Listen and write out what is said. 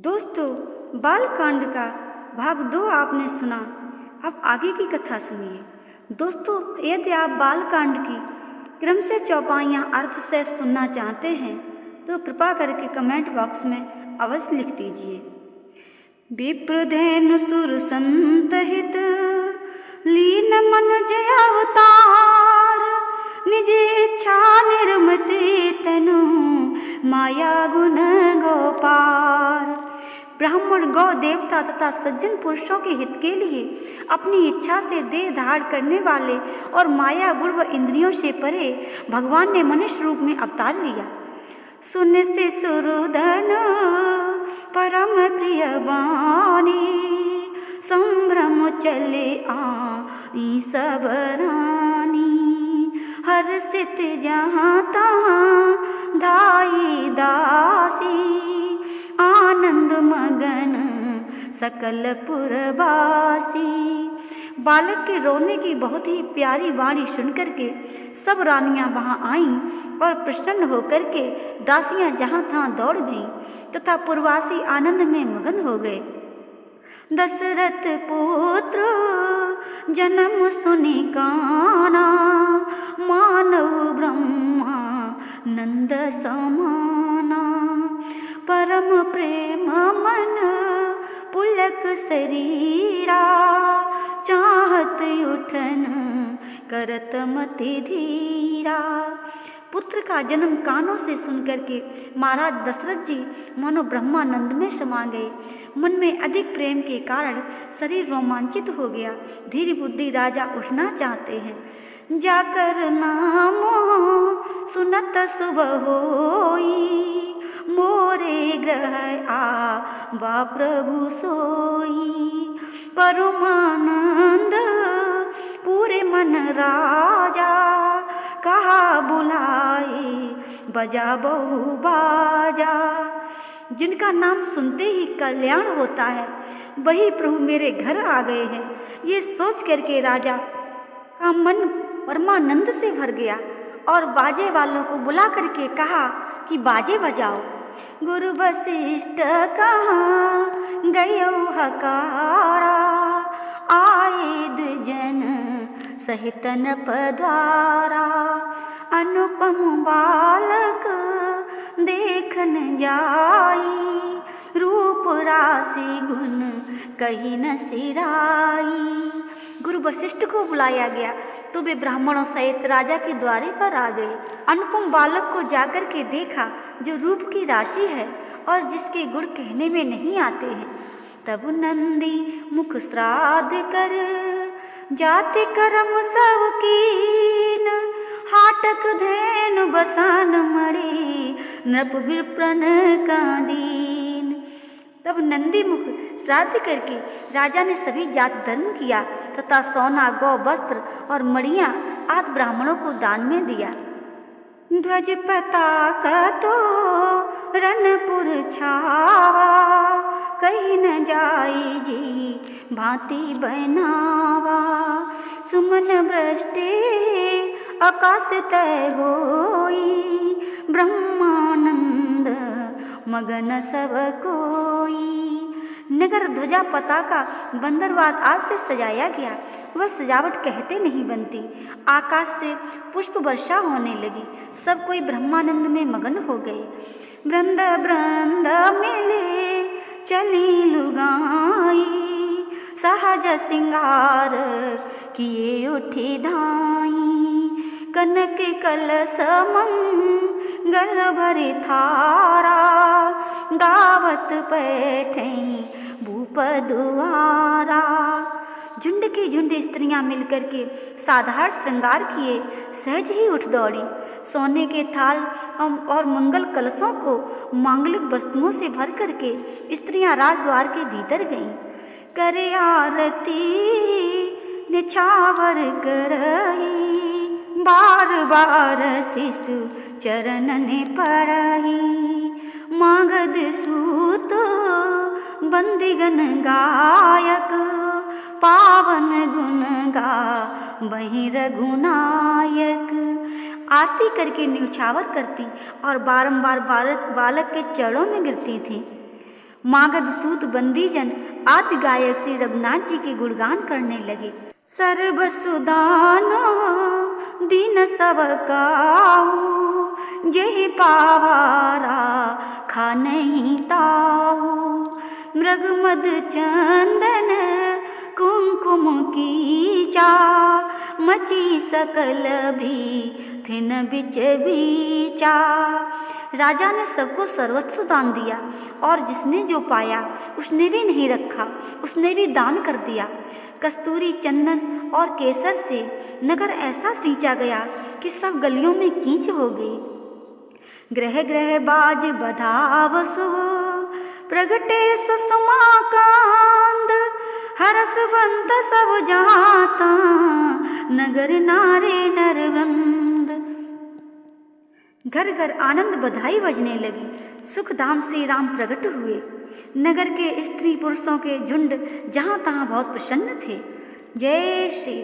दोस्तों, बालकांड का भाग 2 आपने सुना। अब आगे की कथा सुनिए। दोस्तों, यदि आप बालकांड की क्रम से चौपाइयाँ अर्थ से सुनना चाहते हैं तो कृपा करके कमेंट बॉक्स में अवश्य लिख दीजिए। विप्रधेनु सुर संतहित लीन मनुज अवतार, निज इच्छा निर्मति तनु माया गुण गोपार। ब्राह्मण, गौ देवता तथा सज्जन पुरुषों के हित के लिए अपनी इच्छा से देह धारण करने वाले और माया गुण व इंद्रियों से परे भगवान ने मनुष्य रूप में अवतार लिया। सुन से सुरधन परम प्रिय बानी, संभ्रम चले आई सब रानी। हर्षित जहाँ तहाँ धाई दासी, आनंद मगन सकल पुरवासी। बालक के रोने की बहुत ही प्यारी वाणी सुनकर के सब रानियां वहां आईं और प्रसन्न होकर के दासियां जहां तहां दौड़ गईं तथा पुरवासी आनंद में मगन हो गए। दशरथ पुत्र जन्म सुनि काना, मानव ब्रह्मा नंद समाना। परम प्रेम मन पुलक शरीरा, चाहत उठन करत मति धीरा। पुत्र का जन्म कानों से सुनकर के महाराज दशरथ जी मानो ब्रह्मानंद में समा गए। मन में अधिक प्रेम के कारण शरीर रोमांचित हो गया। धीर बुद्धि राजा उठना चाहते हैं। जाकर नामो सुनत सुबह होई, मोरे ग्रह बा प्रभु सोई। परमानंद पूरे मन राजा, कहा बुलाए बजा बहु बाजा। जिनका नाम सुनते ही कल्याण होता है वही प्रभु मेरे घर आ गए हैं। ये सोच करके राजा का मन परमानंद से भर गया और बाजे वालों को बुला करके कहा कि बाजे बजाओ। गुरु वशिष्ठ कहाँ गयो हकारा, आए द्विजन सहित नृपद्वारा। अनुपम बालक देखन जाई, रूप राशि गुण कही न सिराई। गुरु वशिष्ठ को बुलाया गया तो वे ब्राह्मणों सहित राजा के द्वारे पर आ गए। अनुपम बालक को जाकर के देखा जो रूप की राशि है और जिसके गुण कहने में नहीं आते हैं। तब नंदी मुख श्राद्ध कर, जाति कर्म सब कीन। हाटक धेनु बसान मणि, नृप विप्रन का दीन। तब नंदी मुख श्राद्ध करके राजा ने सभी जात धर्म किया तथा सोना, गौ, वस्त्र और मणियां आदि ब्राह्मणों को दान में दिया। ध्वज पताका तो रनपुर छावा, कहीं न जाई जी भांति बनावा। सुमन वृष्टि आकाश तय होई, ब्रह्मानंद मगन सब कोई। नगर ध्वजा पताका बंदरवाद आज से सजाया गया। वह सजावट कहते नहीं बनती। आकाश से पुष्प वर्षा होने लगी। सब कोई ब्रह्मानंद में मगन हो गए। वृंद वृंद मिले चली लुगाई, सहज सिंगार किए उठी धाई। कनक कलश मंगल भरी थारा, गावत बैठई भूप दुआरा। झुंड की झुंड स्त्रियां मिलकर के साधारण श्रृंगार किए सहज ही उठ दौड़ी। सोने के थाल और मंगल कलशों को मांगलिक वस्तुओं से भर करके स्त्रियां राजद्वार के भीतर गईं। करे आरती निछावर करही, बार बार शिशु चरणन परही। मागध सूत बंदिगन गायक, पावन गुण गा बहि रघुनायक। आरती करके न्यौछावर करती और बारंबार बालक के चरणों में गिरती थी। मागध सूत बंदीजन आदि गायक श्री रघुनाथ जी के गुणगान करने लगे। सर्वसुदानो दीन सब काहू, जेहि पावारा खा नहीं ताऊ। मृग मद चंदन कुमकुम कीचा, मची सकल भी थिन बिच बीचा। राजा ने सबको सर्वस्व दान दिया और जिसने जो पाया उसने भी नहीं रखा, उसने भी दान कर दिया। कस्तूरी, चंदन और केसर से नगर ऐसा सींचा गया कि सब गलियों में कीच हो गई। ग्रह ग्रह बाज बधावसु, प्रगटे सुषमा कांद। हरसवंत सब जाता, नगर नारे नरवृंद। घर घर आनंद बधाई बजने लगी। सुख धाम से राम प्रकट हुए। नगर के स्त्री पुरुषों के झुंड जहाँ तहाँ बहुत प्रसन्न थे। जय श्री